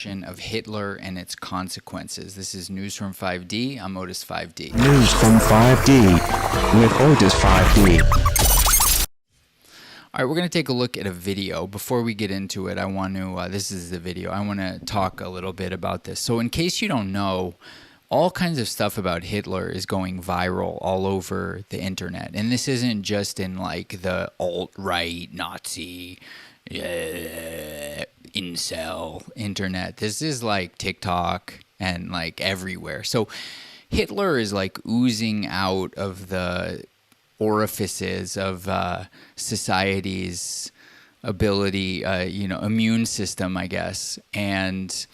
Of Hitler and its consequences. This is News from 5D. I'm Otis 5D. News from 5D with Otis 5D. All right, we're going to take a look at a video. Before we get into it, I want to, this is the video. I want to talk a little bit about this. So in case you don't know, all kinds of stuff about Hitler is going viral all over the internet. And this isn't just in like the alt-right Nazi incel internet. This is like TikTok and like everywhere. So Hitler is like oozing out of the orifices of society's ability, immune system, I guess. And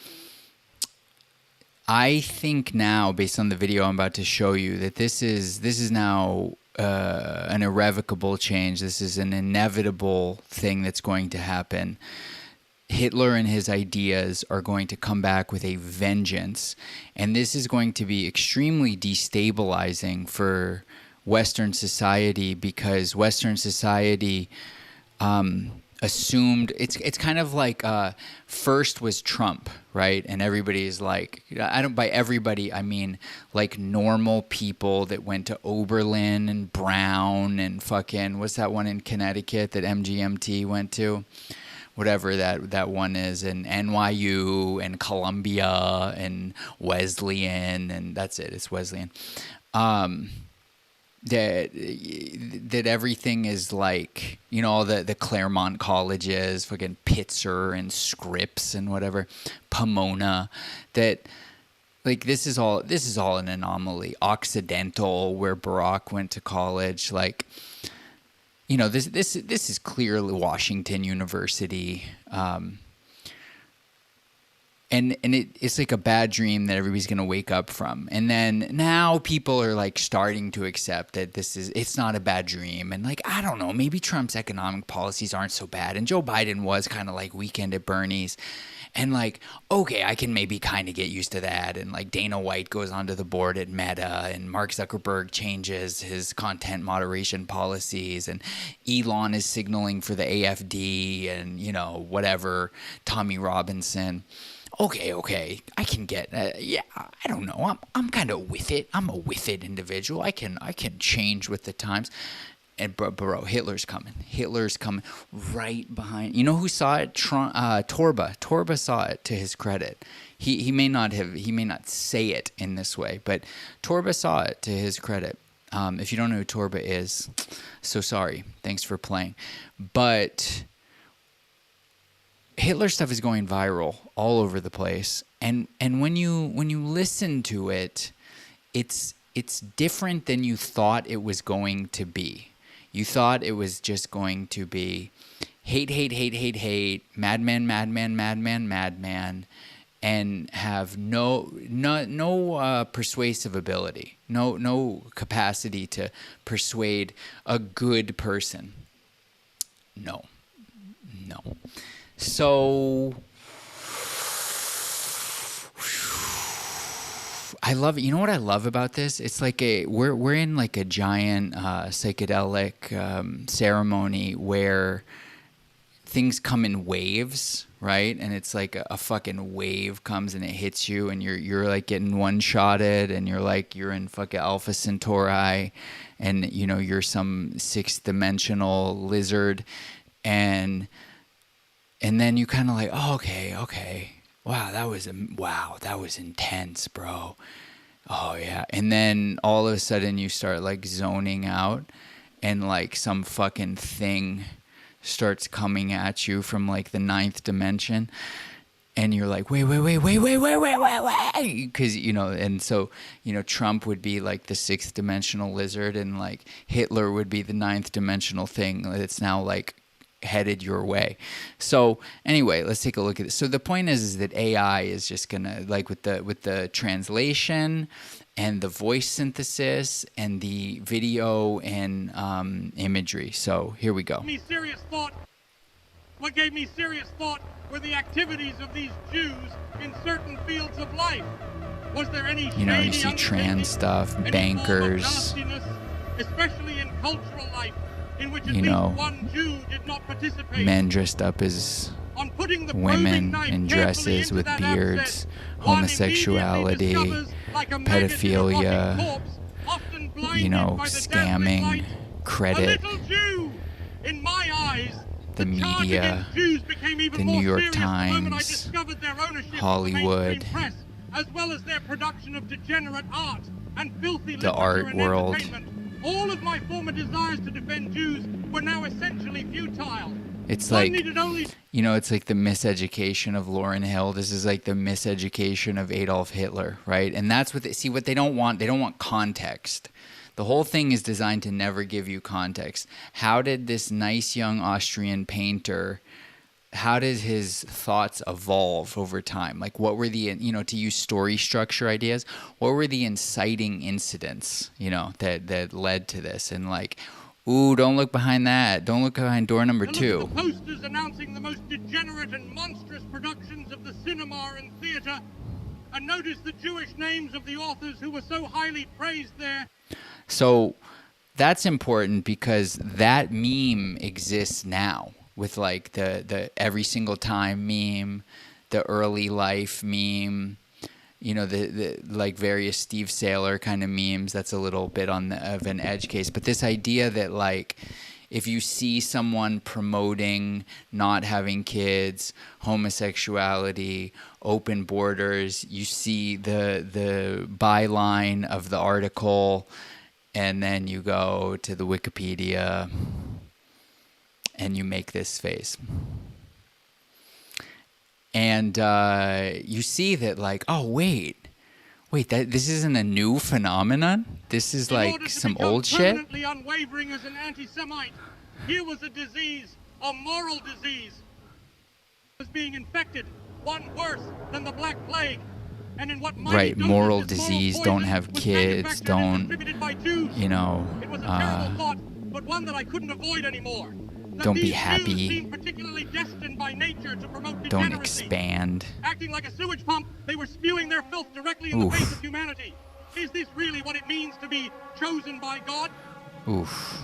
I think now, based on the video I'm about to show you, that this is now an irrevocable change. This is an inevitable thing that's going to happen. Hitler and his ideas are going to come back with a vengeance, and this is going to be extremely destabilizing for Western society, because Western society assumed it's kind of like first was Trump, right? And everybody's like, by everybody I mean like normal people that went to Oberlin and Brown and fucking, what's that one in Connecticut that MGMT went to? Whatever that one is, and NYU and Columbia and Wesleyan, and that's it. It's Wesleyan. That everything is like, all the Claremont colleges, fucking Pitzer and Scripps and whatever, Pomona. That like this is all an anomaly. Occidental, where Barack went to college, like. This is clearly Washington University, and it's like a bad dream that everybody's gonna wake up from. And then now people are like starting to accept that it's not a bad dream. And like, I don't know, maybe Trump's economic policies aren't so bad, and Joe Biden was kind of like Weekend at Bernie's. And like, okay, I can maybe kind of get used to that. And like Dana White goes onto the board at Meta, and Mark Zuckerberg changes his content moderation policies, and Elon is signaling for the AFD, and whatever, Tommy Robinson. Okay, I can get I don't know. I'm kind of with it. I'm a with it individual. I can change with the times. And bro, Hitler's coming. Hitler's coming right behind. You know who saw it? Torba. Torba saw it, to his credit. He may not say it in this way, but Torba saw it, to his credit. If you don't know who Torba is, so sorry. Thanks for playing. But Hitler stuff is going viral all over the place, and when you listen to it, it's different than you thought it was going to be. You thought it was just going to be hate, madman, and have no persuasive ability, no capacity to persuade a good person. No. So I love it. You know what I love about this? It's like we're in like a giant psychedelic ceremony where things come in waves, right? And it's like a fucking wave comes and it hits you, and you're like getting one-shotted, and you're in fucking Alpha Centauri, and you're some sixth dimensional lizard, and then you kind of like, oh, okay. Wow, that was intense, bro. Oh yeah. And then all of a sudden you start like zoning out, and like some fucking thing starts coming at you from like the ninth dimension, and you're like, wait, because and so Trump would be like the sixth dimensional lizard, and like Hitler would be the ninth dimensional thing that's now like headed your way. So anyway, let's take a look at this. So the point is that AI is just gonna, like, with the translation and the voice synthesis and the video and imagery. So here we go. What gave me serious thought were the activities of these Jews in certain fields of life. Was there any you see trans stuff, bankers, especially in cultural life, in which at least one Jew did not participate? Men dressed up as on putting the women probing knife in carefully dresses into with that beards, abscess, one homosexuality, immediately discovers, like a maggot in a rotting pedophilia, corpse, often blinded you know, by the dazzling light, scamming, a credit, little Jew. In my eyes, the charge media, against Jews became even the more New York serious the moment I Times, discovered their ownership Hollywood, of the mainstream press, as well as their production of degenerate art and filthy the literature art and world. entertainment. All of my former desires to defend Jews were now essentially futile. It's One like, needed only you know, it's like the miseducation of Lauryn Hill. This is like the miseducation of Adolf Hitler, right? And that's what what they don't want. They don't want context. The whole thing is designed to never give you context. How did this nice young Austrian painter, how did his thoughts evolve over time? Like, what were the, you know, to use story structure ideas, what were the inciting incidents, you know, that led to this? And like, ooh, don't look behind that. Don't look behind door number to look 2. at the posters announcing the most degenerate and monstrous productions of the cinema and theater, and notice the Jewish names of the authors who were so highly praised there. So that's important because that meme exists now with like the every single time meme, the early life meme, you know, the like various Steve Saylor kind of memes. That's a little bit of an edge case. But this idea that like if you see someone promoting not having kids, homosexuality, open borders, you see the byline of the article, and then you go to the Wikipedia and you make this face. And you see that like, oh, wait, this isn't a new phenomenon? This is like some old shit? Permanently unwavering as an anti-Semite, here was a disease, a moral disease, was being infected, one worse than the Black Plague. And in what Right, moral disease, don't have kids, don't, you know, it was a terrible thought, but one that I couldn't avoid anymore. Don't be happy, particularly destined by nature to promote don't degeneracy. expand. Acting like a sewage pump, they were spewing their filth directly in the face of humanity. Is this really what it means to be chosen by God? Oof.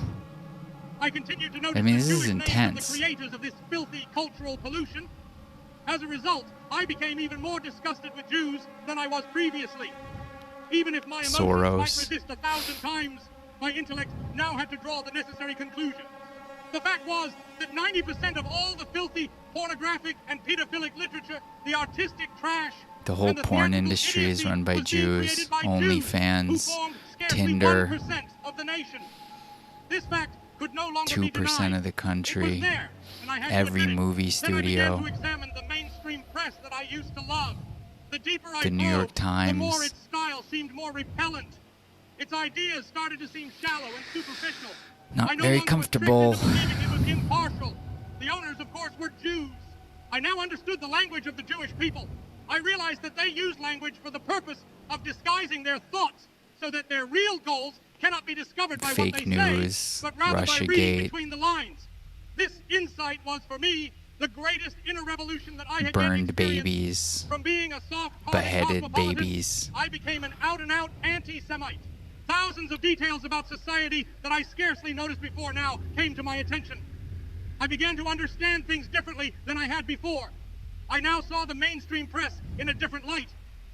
I continue to notice this the is Jewish intense. names of the creators of this filthy cultural pollution. As a result, I became even more disgusted with Jews than I was previously. Even if my emotions Soros. might resist 1,000 times, my intellect now had to draw the necessary conclusion. The fact was that 90% of all the filthy, pornographic, and pedophilic literature, the artistic trash, The whole and the porn theatrical industry is idiocy run by was being Jews, created by OnlyFans, Jews, who formed scarcely Tinder, 1% of the nation. This fact could no longer be 2% denied. of the country, It was there, and I had to every admit it. movie Then I studio, began to examine the mainstream press that I used to love. The deeper I the New York probed, the more Times. its style seemed more repellent. Its ideas started to seem shallow and superficial. Not I no very longer was comfortable. tricked into believing it was impartial. The owners, of course, were Jews. I now understood the language of the Jewish people. I realized that they use language for the purpose of disguising their thoughts so that their real goals cannot be discovered by Fake what they news, say, but rather by reading Russiagate. between the lines. This insight was, for me, the greatest inner revolution that I had yet Burned experienced. babies, From being a soft-hearted beheaded cosmopolitan, babies. I became an out-and-out anti-Semite. Thousands of details about society that I scarcely noticed before now came to my attention. I began to understand things differently than I had before. I now saw the mainstream press in a different light.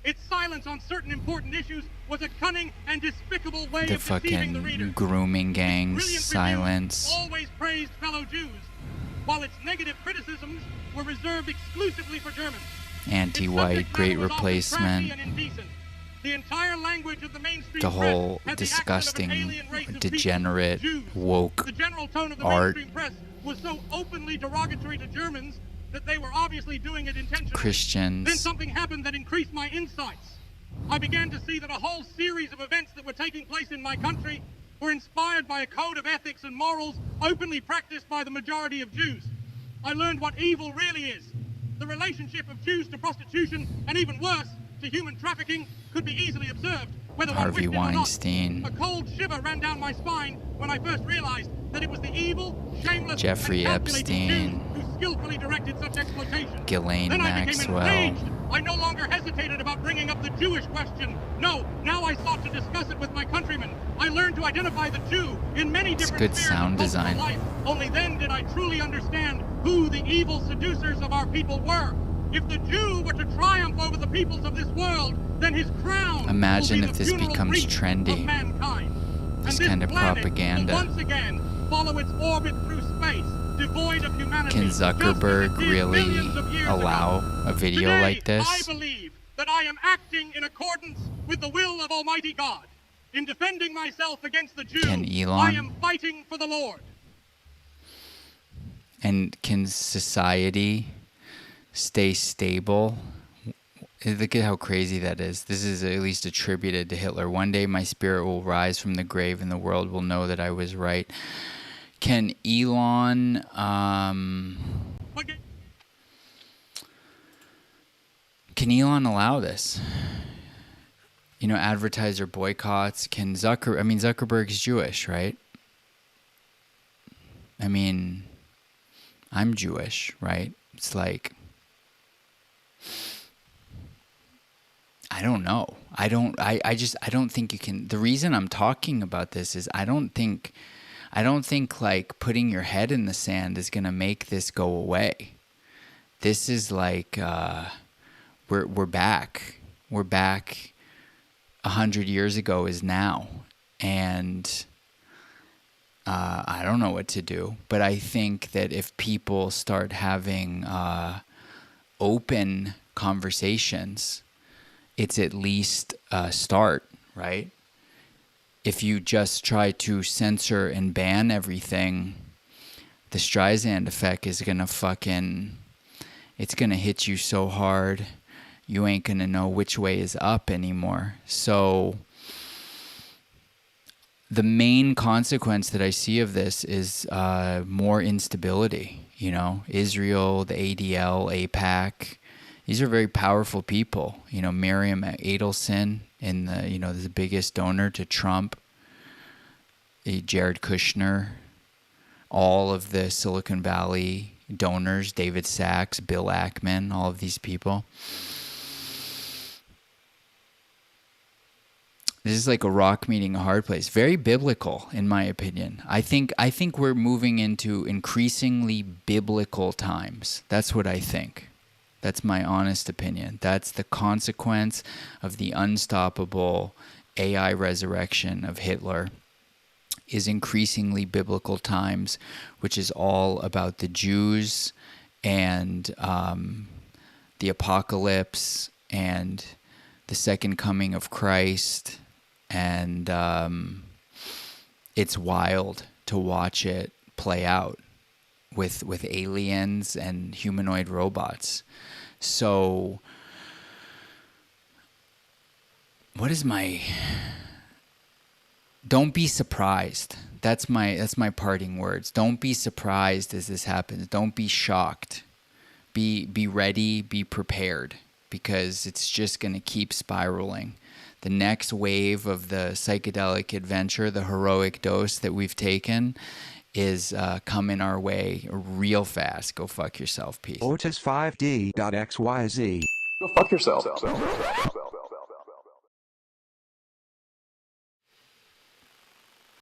Its silence on certain important issues was a cunning and despicable way The of deceiving the fucking reader. grooming gangs, Brilliant reviews silence. always praised fellow Jews, while its negative criticisms were reserved exclusively for Germans. Anti-white, Its subject great matter was often replacement. trashy and indecent. The entire language of the mainstream The press whole had the accent of an disgusting, alien race of degenerate, people, Jews. woke The general tone of the art. mainstream press was so openly derogatory to Germans that they were obviously doing it intentionally. Then Christians. something happened that increased my insights. I began to see that a whole series of events that were taking place in my country were inspired by a code of ethics and morals openly practiced by the majority of Jews. I learned what evil really is. The relationship of Jews to prostitution, and even worse, to human trafficking, could be easily observed, whether one Harvey wished it or not. Weinstein. A cold shiver ran down my spine when I first realized that it was the evil, shameless, Jeffrey and calculating Epstein. Jews who skillfully directed such exploitation. Ghislaine Then I became Maxwell. enraged. I no longer hesitated about bringing up the Jewish question. No, now I sought to discuss it with my countrymen. I learned to identify the Jew in many different good spheres sound of cultural design. life. Only then did I truly understand who who the evil seducers of our people were. If the Jew were to triumph over the peoples of this world, then his crown Imagine will be if the this funeral becomes wreath trendy. of mankind. This And kind of planet propaganda. will once again follow its orbit through space, devoid of humanity. Can just as it Zuckerberg did really millions of years allow ago. a video Today, like this? I believe that I am acting in accordance with the will of Almighty God. In defending myself against the Jew, Can Elon? I am fighting for the Lord. And can society stay stable? Look at how crazy that is. This is at least attributed to Hitler. One day my spirit will rise from the grave and the world will know that I was right. Can Elon can Elon allow this? You know, advertiser boycotts. Can Zuckerberg's Jewish, right? I mean, I'm Jewish, right? It's like, I don't know. I don't think you can. The reason I'm talking about this is I don't think like putting your head in the sand is going to make this go away. This is like, we're back. We're back 100 years ago is now. And I don't know what to do, but I think that if people start having open conversations, it's at least a start, right? If you just try to censor and ban everything, the Streisand effect is gonna it's gonna hit you so hard, you ain't gonna know which way is up anymore. So the main consequence that I see of this is more instability. You know, Israel, the ADL, AIPAC, these are very powerful people. You know, Miriam Adelson, the biggest donor to Trump, Jared Kushner, all of the Silicon Valley donors, David Sachs, Bill Ackman, all of these people. This is like a rock meeting a hard place. Very biblical, in my opinion. I think we're moving into increasingly biblical times. That's what I think. That's my honest opinion. That's the consequence of the unstoppable AI resurrection of Hitler, is increasingly biblical times, which is all about the Jews and the apocalypse and the second coming of Christ. And it's wild to watch it play out with aliens and humanoid robots. So don't be surprised. That's my parting words. Don't be surprised as this happens. Don't be shocked. Be ready, be prepared, because it's just going to keep spiraling. The next wave of the psychedelic adventure, the heroic dose that we've taken, is coming our way real fast. Go fuck yourself. Peace. Otis5D.xyz. Go fuck yourself.